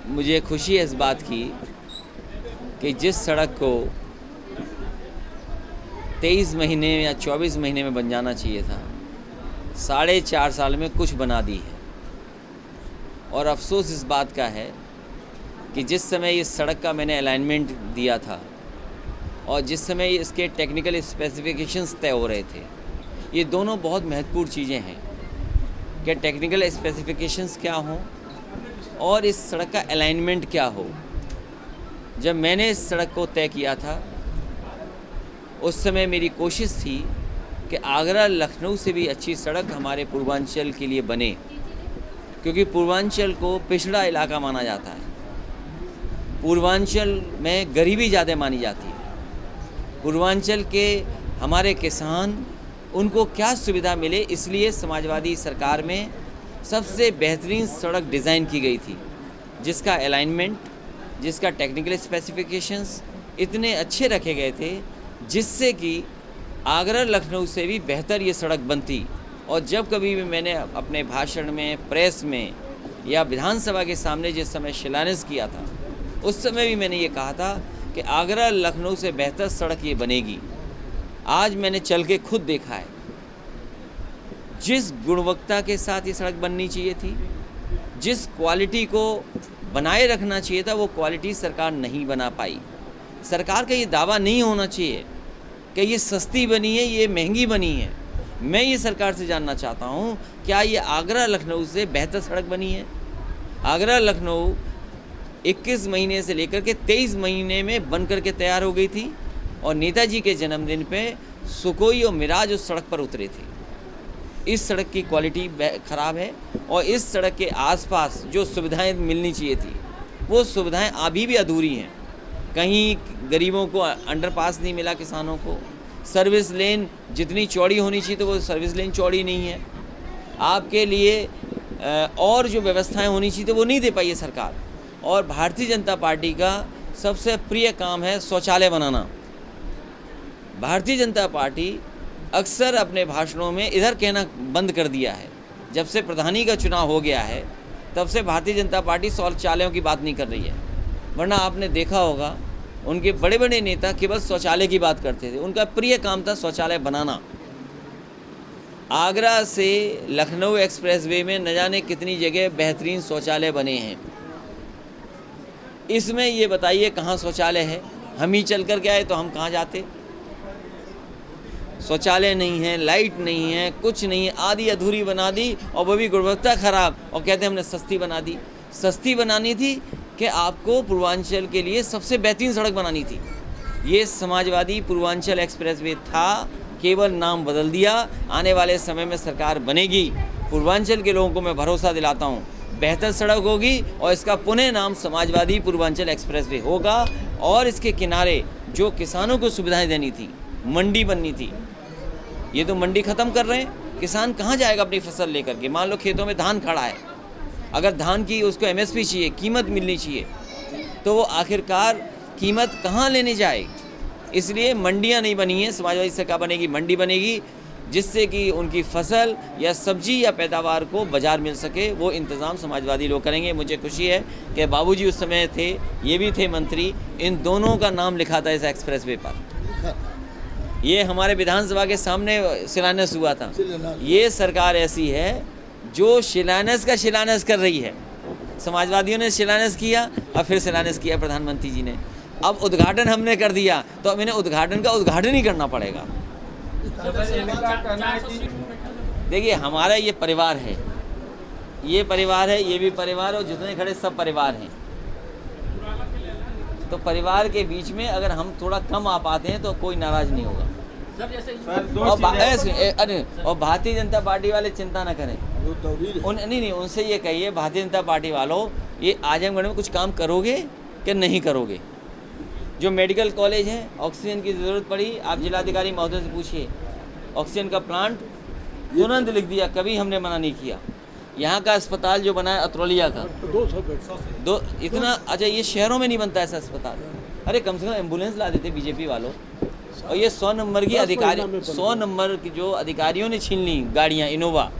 मुझे खुशी है इस बात की कि जिस सड़क को 23 महीने या 24 महीने में बन जाना चाहिए था, 4.5 साल में कुछ बना दी है। और अफसोस इस बात का है कि जिस समय इस सड़क का मैंने अलाइनमेंट दिया था और जिस समय इसके टेक्निकल स्पेसिफिकेशंस तय हो रहे थे, ये दोनों बहुत महत्वपूर्ण चीज़ें हैं कि टेक्निकल स्पेसिफिकेशंस क्या हों और इस सड़क का अलाइनमेंट क्या हो। जब मैंने इस सड़क को तय किया था उस समय मेरी कोशिश थी कि आगरा लखनऊ से भी अच्छी सड़क हमारे पूर्वांचल के लिए बने, क्योंकि पूर्वांचल को पिछड़ा इलाका माना जाता है। पूर्वांचल में गरीबी ज़्यादा मानी जाती है। पूर्वांचल के हमारे किसान, उनको क्या सुविधा मिले, इसलिए समाजवादी सरकार में सबसे बेहतरीन सड़क डिज़ाइन की गई थी, जिसका अलाइनमेंट, जिसका टेक्निकल स्पेसिफिकेशंस इतने अच्छे रखे गए थे जिससे कि आगरा लखनऊ से भी बेहतर ये सड़क बनती। और जब कभी भी मैंने अपने भाषण में, प्रेस में या विधानसभा के सामने जिस समय शिलान्यास किया था, उस समय भी मैंने ये कहा था कि आगरा लखनऊ से बेहतर सड़क ये बनेगी। आज मैंने चल के खुद देखा है, जिस गुणवत्ता के साथ ये सड़क बननी चाहिए थी, जिस क्वालिटी को बनाए रखना चाहिए था, वो क्वालिटी सरकार नहीं बना पाई। सरकार का ये दावा नहीं होना चाहिए कि ये सस्ती बनी है, ये महंगी बनी है। मैं ये सरकार से जानना चाहता हूँ, क्या ये आगरा लखनऊ से बेहतर सड़क बनी है? आगरा लखनऊ 21 महीने से लेकर के 23 महीने में बन कर के तैयार हो गई थी और नेताजी के जन्मदिन पे सुकोई और मिराज उस सड़क पर उतरे थे। इस सड़क की क्वालिटी ख़राब है और इस सड़क के आसपास जो सुविधाएं मिलनी चाहिए थी, वो सुविधाएं अभी भी अधूरी हैं। कहीं गरीबों को अंडरपास नहीं मिला, किसानों को सर्विस लेन जितनी चौड़ी होनी चाहिए तो वो सर्विस लेन चौड़ी नहीं है। आपके लिए और जो व्यवस्थाएं होनी चाहिए तो वो नहीं दे पाई है सरकार। और भारतीय जनता पार्टी का सबसे प्रिय काम है शौचालय बनाना। भारतीय जनता पार्टी अक्सर अपने भाषणों में इधर कहना बंद कर दिया है। जब से प्रधानी का चुनाव हो गया है तब से भारतीय जनता पार्टी शौचालयों की बात नहीं कर रही है। वरना आपने देखा होगा उनके बड़े बड़े नेता केवल शौचालय की बात करते थे। उनका प्रिय काम था शौचालय बनाना। आगरा से लखनऊ एक्सप्रेसवे में न जाने कितनी जगह बेहतरीन शौचालय बने हैं। इसमें ये बताइए कहाँ शौचालय है? हम ही चल कर के आए तो हम कहाँ जाते? शौचालय नहीं है, लाइट नहीं है, कुछ नहीं है, आधी अधूरी बना दी और वो भी गुणवत्ता ख़राब, और कहते हैं हमने सस्ती बना दी। सस्ती बनानी थी कि आपको पूर्वांचल के लिए सबसे बेहतरीन सड़क बनानी थी। ये समाजवादी पूर्वांचल एक्सप्रेसवे था, केवल नाम बदल दिया। आने वाले समय में सरकार बनेगी, पूर्वांचल के लोगों को मैं भरोसा दिलाता हूँ, बेहतर सड़क होगी और इसका पुनः नाम समाजवादी पूर्वांचल एक्सप्रेसवे होगा। और इसके किनारे जो किसानों को सुविधाएं देनी थी, मंडी बननी थी, ये तो मंडी ख़त्म कर रहे हैं। किसान कहाँ जाएगा अपनी फसल लेकर के? मान लो खेतों में धान खड़ा है, अगर धान की उसको MSP चाहिए, कीमत मिलनी चाहिए, तो वो आखिरकार कीमत कहाँ लेने जाए? इसलिए मंडियाँ नहीं बनी हैं। समाजवादी सरकार बनेगी, मंडी बनेगी, जिससे कि उनकी फसल या सब्जी या पैदावार को बाज़ार मिल सके। वो इंतज़ाम समाजवादी लोग करेंगे। मुझे खुशी है कि बाबूजी उस समय थे, ये भी थे मंत्री, इन दोनों का नाम लिखा था इस एक्सप्रेसवे पर। ये हमारे विधानसभा के सामने शिलान्यास हुआ था। ये सरकार ऐसी है जो शिलान्यास का शिलान्यास कर रही है। समाजवादियों ने शिलान्यास किया और फिर शिलान्यास किया प्रधानमंत्री जी ने। अब उद्घाटन हमने कर दिया तो अब इन्हें उद्घाटन का उद्घाटन ही करना पड़ेगा। देखिए, हमारा ये परिवार है, ये परिवार है, ये भी परिवार, और जितने खड़े सब परिवार हैं। तो परिवार के बीच में अगर हम थोड़ा कम आ पाते हैं तो कोई नाराज़ नहीं होगा। और भारतीय जनता पार्टी वाले चिंता न करें। नहीं, उनसे ये कहिए, भारतीय जनता पार्टी वालों, ये आजमगढ़ में कुछ काम करोगे कि नहीं करोगे? जो मेडिकल कॉलेज है, ऑक्सीजन की ज़रूरत पड़ी, आप जिलाधिकारी महोदय से पूछिए, ऑक्सीजन का प्लांट तुरंत लिख दिया, कभी हमने मना नहीं किया। यहाँ का अस्पताल जो बना है अतरौलिया का, 200 इतना, अच्छा ये शहरों में नहीं बनता ऐसा अस्पताल। अरे कम से कम एम्बुलेंस ला देते बीजेपी वालों। और ये 100 नंबर की अधिकारी, 100 नंबर की जो अधिकारियों ने छीन ली गाड़ियाँ इनोवा।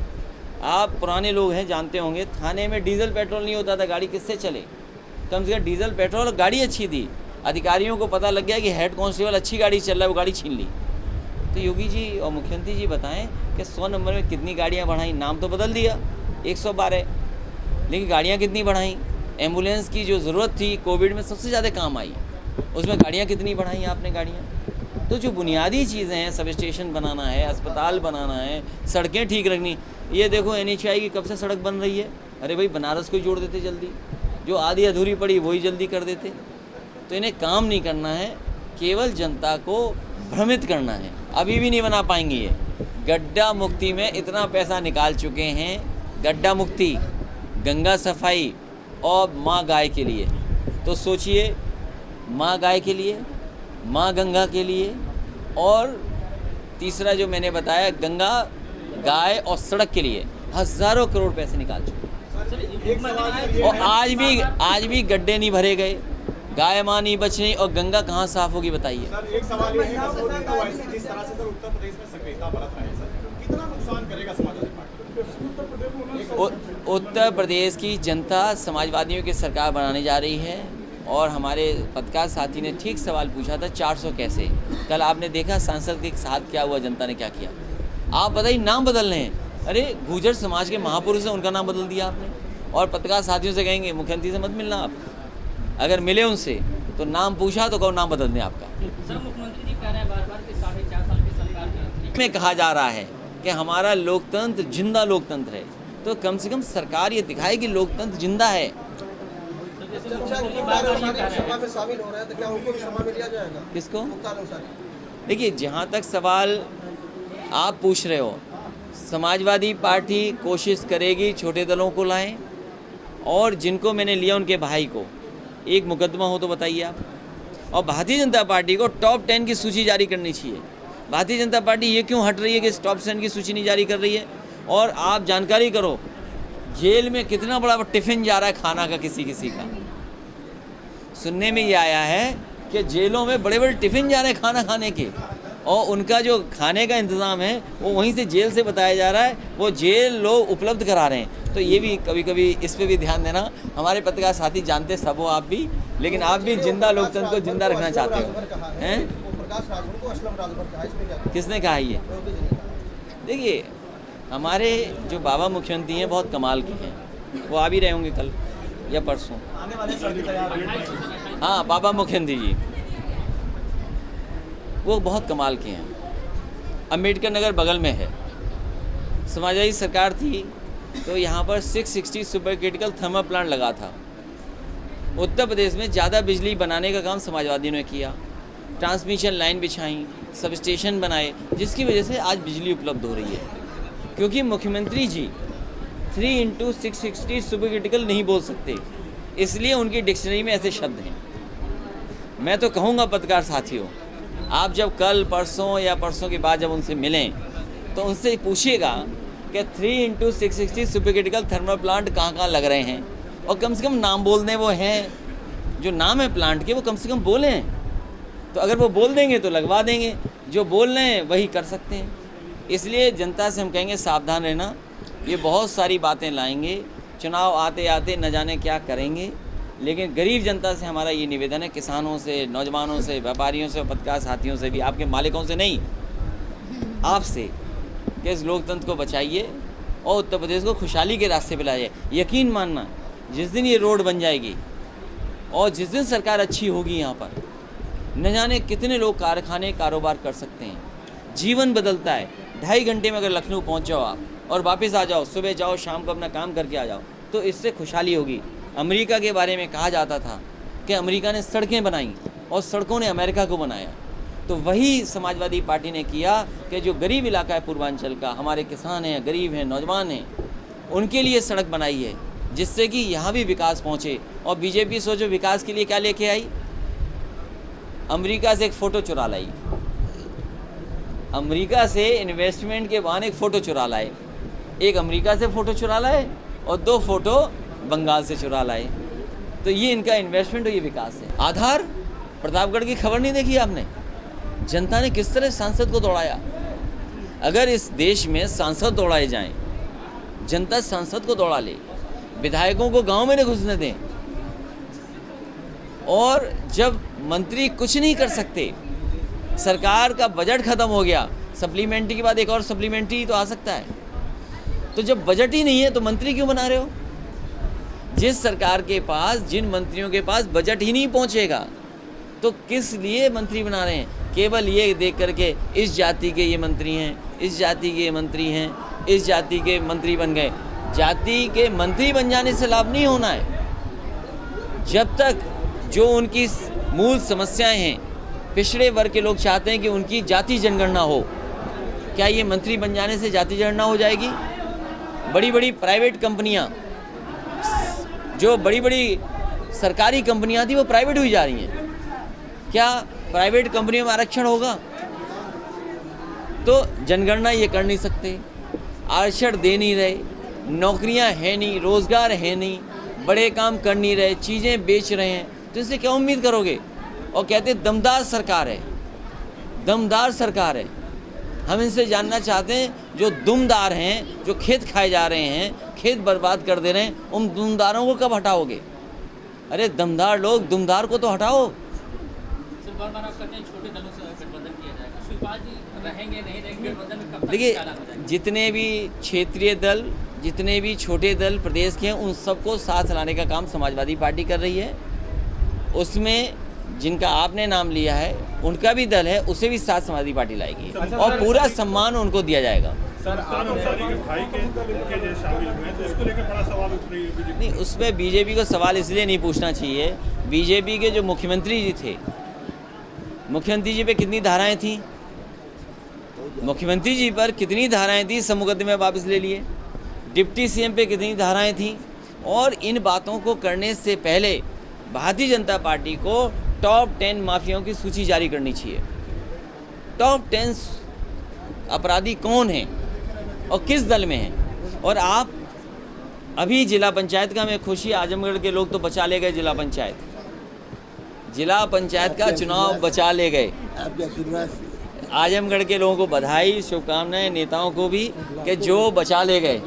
आप पुराने लोग हैं, जानते होंगे, थाने में डीजल पेट्रोल नहीं होता था, गाड़ी किससे चले? कम से कम डीजल पेट्रोल, गाड़ी अच्छी थी, अधिकारियों को पता लग गया कि हेड कांस्टेबल अच्छी गाड़ी चल रहा है, वो गाड़ी छीन ली। तो योगी जी और मुख्यमंत्री जी बताएं कि 100 नंबर में कितनी गाड़ियाँ बढ़ाई? नाम तो बदल दिया 112, लेकिन गाड़ियाँ कितनी बढ़ाई? एम्बुलेंस की जो ज़रूरत थी कोविड में सबसे ज़्यादा काम आई, उसमें गाड़ियाँ कितनी बढ़ाई आपने गाड़ियाँ? तो जो बुनियादी चीज़ें हैं, सब स्टेशन बनाना है, अस्पताल बनाना है, सड़कें ठीक रखनी, ये देखो NHAI की कब से सड़क बन रही है। अरे भाई बनारस को जोड़ देते जल्दी, जो आधी अधूरी पड़ी वही जल्दी कर देते। तो इन्हें काम नहीं करना है, केवल जनता को भ्रमित करना है। अभी भी नहीं बना पाएंगे ये। गड्ढा मुक्ति में इतना पैसा निकाल चुके हैं, गड्ढा मुक्ति, गंगा सफाई और माँ गाय के लिए। तो सोचिए, माँ गाय के लिए, माँ गंगा के लिए, और तीसरा जो मैंने बताया गंगा, गाय और सड़क के लिए हज़ारों करोड़ पैसे निकाल चुके। और आज भी गड्ढे नहीं भरे गए, गाय माँ नहीं बच रही, और गंगा कहाँ साफ होगी बताइए? एक सवाल ये है, जिस तरह से उत्तर प्रदेश में सक्रियता बरत रहा है सर, कितना नुकसान करेगा समाजवादी पार्टी? उत्तर प्रदेश की जनता समाजवादियों की सरकार बनाने जा रही है। और हमारे पत्रकार साथी ने ठीक सवाल पूछा था, 400 कैसे? कल आपने देखा सांसद के साथ क्या हुआ, जनता ने क्या किया? आप बताइए, नाम बदल रहे हैं। अरे गुर्जर समाज के महापुरुष हैं, उनका नाम बदल दिया आपने। और पत्रकार साथियों से कहेंगे मुख्यमंत्री से मत मिलना, आप अगर मिले उनसे तो नाम पूछा तो कहो नाम बदल दें आपका। सर, मुख्यमंत्री जी कह रहे हैं बार-बार कि 4.5 साल की सरकार में कहा जा रहा है कि हमारा लोकतंत्र जिंदा लोकतंत्र है, तो कम से कम सरकार ये दिखाए कि लोकतंत्र जिंदा है। शामिल हो रहे हैं तो क्या उनको भी सभा में लिया जाएगा? किसको? देखिए, जहाँ तक सवाल आप पूछ रहे हो, समाजवादी पार्टी कोशिश करेगी छोटे दलों को लाएं, और जिनको मैंने लिया उनके भाई को एक मुकदमा हो तो बताइए आप। और भारतीय जनता पार्टी को टॉप 10 की सूची जारी करनी चाहिए। भारतीय जनता पार्टी ये क्यों हट रही है कि टॉप 10 की सूची नहीं जारी कर रही है? और आप जानकारी करो, जेल में कितना बड़ा टिफ़िन जा रहा है खाना का, किसी का। सुनने में ये आया है कि जेलों में बड़े बड़े टिफ़िन जा रहे हैं खाना खाने के, और उनका जो खाने का इंतज़ाम है वो वहीं से जेल से बताया जा रहा है, वो जेल लोग उपलब्ध करा रहे हैं। तो ये भी कभी कभी इस पे भी ध्यान देना। हमारे पत्रकार साथी जानते सब हो आप भी, लेकिन आप भी जिंदा लोकतंत्र को जिंदा रखना चाहते हो, हैं? किसने कहा ये? देखिए, हमारे जो बाबा मुख्यमंत्री हैं बहुत कमाल के हैं, वो आ भी रहे होंगे कल या परसों। हाँ, बाबा मुख्यमंत्री जी वो बहुत कमाल के हैं। अम्बेडकर नगर बगल में है, समाजवादी सरकार थी तो यहाँ पर 660 सुपर क्रिटिकल थर्मल प्लांट लगा था। उत्तर प्रदेश में ज़्यादा बिजली बनाने का काम समाजवादियों ने किया, ट्रांसमिशन लाइन बिछाई, सब स्टेशन बनाए, जिसकी वजह से आज बिजली उपलब्ध हो रही है। क्योंकि मुख्यमंत्री जी 3x660 सुपर क्रिटिकल नहीं बोल सकते, इसलिए उनकी डिक्शनरी में ऐसे शब्द हैं। मैं तो कहूँगा पत्रकार साथियों, आप जब कल परसों या परसों के बाद जब उनसे मिलें तो उनसे पूछिएगा कि 3x660 super critical thermal plant कहाँ लग रहे हैं, और कम से कम नाम बोल दें, वो हैं जो नाम है प्लांट के वो कम से कम बोलें। तो अगर वो बोल देंगे तो लगवा देंगे, जो बोल रहे हैं वही कर सकते हैं। इसलिए जनता से हम कहेंगे सावधान रहना, ये बहुत सारी बातें लाएंगे, चुनाव आते आते न जाने क्या करेंगे। लेकिन गरीब जनता से हमारा ये निवेदन है, किसानों से, नौजवानों से, व्यापारियों से, पत्रकार साथियों से भी, आपके मालिकों से नहीं, आपसे, कि इस लोकतंत्र को बचाइए और उत्तर प्रदेश को खुशहाली के रास्ते पे लाइए। यकीन मानना, जिस दिन ये रोड बन जाएगी और जिस दिन सरकार अच्छी होगी, यहाँ पर न जाने कितने लोग कारखाने कारोबार कर सकते हैं। जीवन बदलता है। 2.5 घंटे में अगर लखनऊ पहुँच जाओ आप और वापस आ जाओ, सुबह जाओ शाम को अपना काम करके आ जाओ, तो इससे खुशहाली होगी। अमेरिका के बारे में कहा जाता था कि अमेरिका ने सड़कें बनाई और सड़कों ने अमेरिका को बनाया, तो वही समाजवादी पार्टी ने किया कि जो गरीब इलाका है पूर्वांचल का, हमारे किसान हैं, गरीब हैं, नौजवान हैं, उनके लिए सड़क बनाई है, जिससे कि यहाँ भी विकास पहुँचे। और बीजेपी सोचो विकास के लिए क्या लेके आई, अमेरिका से एक फ़ोटो चुरा लाई, अमेरिका से इन्वेस्टमेंट के बहाने एक फ़ोटो चुरा लाए, एक अमेरिका से फ़ोटो चुरा लाए और 2 फ़ोटो बंगाल से चुरा लाए। तो ये इनका इन्वेस्टमेंट और ये विकास है। आधार प्रतापगढ़ की खबर नहीं देखी आपने? जनता ने किस तरह सांसद को दौड़ाया। अगर इस देश में सांसद दौड़ाए जाएं जनता सांसद को दौड़ा ले, विधायकों को गांव में न घुसने दें। और जब मंत्री कुछ नहीं कर सकते, सरकार का बजट खत्म हो गया, सप्लीमेंट्री के बाद एक और सप्लीमेंट्री तो आ सकता है, तो जब बजट ही नहीं है तो मंत्री क्यों बना रहे हो? जिस सरकार के पास, जिन मंत्रियों के पास बजट ही नहीं पहुंचेगा तो किस लिए मंत्री बना रहे हैं? केवल ये देख करके इस जाति के ये मंत्री हैं, इस जाति के ये मंत्री हैं, इस जाति के मंत्री बन गए। जाति के मंत्री बन जाने से लाभ नहीं होना है। जब तक जो उनकी मूल समस्याएं हैं, पिछड़े वर्ग के लोग चाहते हैं कि उनकी जाति जनगणना हो। क्या ये मंत्री बन जाने से जाति जनगणना हो जाएगी? बड़ी बड़ी प्राइवेट कंपनियां, जो बड़ी बड़ी सरकारी कंपनियां थी वो प्राइवेट हुई जा रही हैं। क्या प्राइवेट कंपनियों में आरक्षण होगा? तो जनगणना ये कर नहीं सकते, आरक्षण दे नहीं रहे, नौकरियां है नहीं, रोजगार है नहीं, बड़े काम कर नहीं रहे, चीज़ें बेच रहे हैं, तो इससे क्या उम्मीद करोगे? और कहते हैं दमदार सरकार है, दमदार सरकार है। हम इनसे जानना चाहते हैं, जो दुमदार हैं, जो खेत खाए जा रहे हैं, खेत बर्बाद कर दे रहे हैं, उन दुमदारों को कब हटाओगे? अरे दमदार लोग, दुमदार को तो हटाओ। छोटे दलों से गठबंधन किया जाएगा, शिवपाल जी रहेंगे नहीं रहेंगे गठबंधन में, कब तक देखिए, निकाला हो जाएगा? जितने भी क्षेत्रीय दल, जितने भी छोटे दल प्रदेश के हैं, उन सबको साथ लाने का काम समाजवादी पार्टी कर रही है। उसमें जिनका आपने नाम लिया है, उनका भी दल है, उसे भी साथ समाजवादी पार्टी लाएगी और पूरा सम्मान उनको दिया जाएगा। सर, भाई के शामिल हुए तो इसको लेकर बड़ा सवाल उठ रही है बीजेपी। नहीं, उसमें बीजेपी को सवाल इसलिए नहीं पूछना चाहिए। बीजेपी के जो मुख्यमंत्री जी थे, मुख्यमंत्री जी पे कितनी धाराएं थी? मुख्यमंत्री जी पर कितनी धाराएं थी? सब मुकदमे वापस ले लिए। डिप्टी सीएम पे कितनी धाराएं थी? और इन बातों को करने से पहले भारतीय जनता पार्टी को टॉप 10 माफियाओं की सूची जारी करनी चाहिए। टॉप 10 अपराधी कौन हैं और किस दल में हैं? और आप अभी जिला पंचायत का मैं खुशी, आजमगढ़ के लोग तो बचा ले गए, जिला पंचायत का चुनाव बचा ले गए। आजमगढ़ के लोगों को बधाई, शुभकामनाएं, नेताओं को भी, कि जो बचा ले गए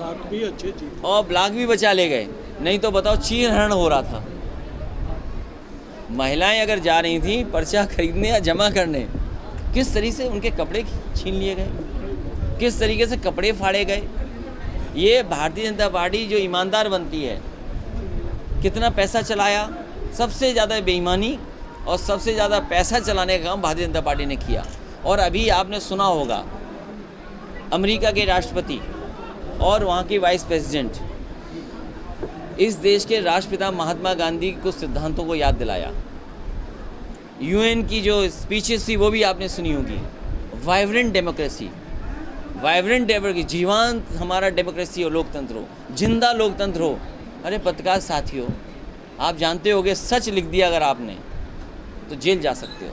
और ब्लॉक भी बचा ले गए। नहीं तो बताओ, चीरहरण हो रहा था। महिलाएं अगर जा रही थीं पर्चा खरीदने या जमा करने, किस तरीके से उनके कपड़े छीन लिए गए, किस तरीके से कपड़े फाड़े गए। ये भारतीय जनता पार्टी जो ईमानदार बनती है, कितना पैसा चलाया, सबसे ज़्यादा बेईमानी और सबसे ज़्यादा पैसा चलाने का काम भारतीय जनता पार्टी ने किया। और अभी आपने सुना होगा, अमेरिका के राष्ट्रपति और वहाँ की वाइस प्रेसिडेंट इस देश के राष्ट्रपिता महात्मा गांधी के कुछ सिद्धांतों को याद दिलाया। यूएन की जो स्पीचेस थी वो भी आपने सुनी होगी। वाइब्रेंट डेमोक्रेसी, जीवंत हमारा डेमोक्रेसी हो, लोकतंत्र हो, जिंदा लोकतंत्र हो। अरे पत्रकार साथियों, आप जानते होगे, सच लिख दिया अगर आपने तो जेल जा सकते हो,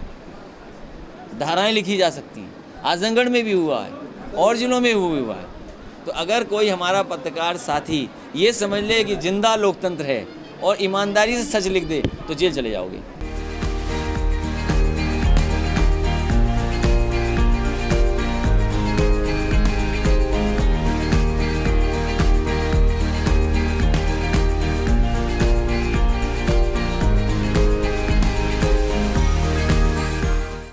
धाराएं लिखी जा सकती हैं। आजमगढ़ में भी हुआ है और जिलों में भी हुआ है। तो अगर कोई हमारा पत्रकार साथी ये समझ ले कि जिंदा लोकतंत्र है और ईमानदारी से सच लिख दे, तो जेल चले जाओगे।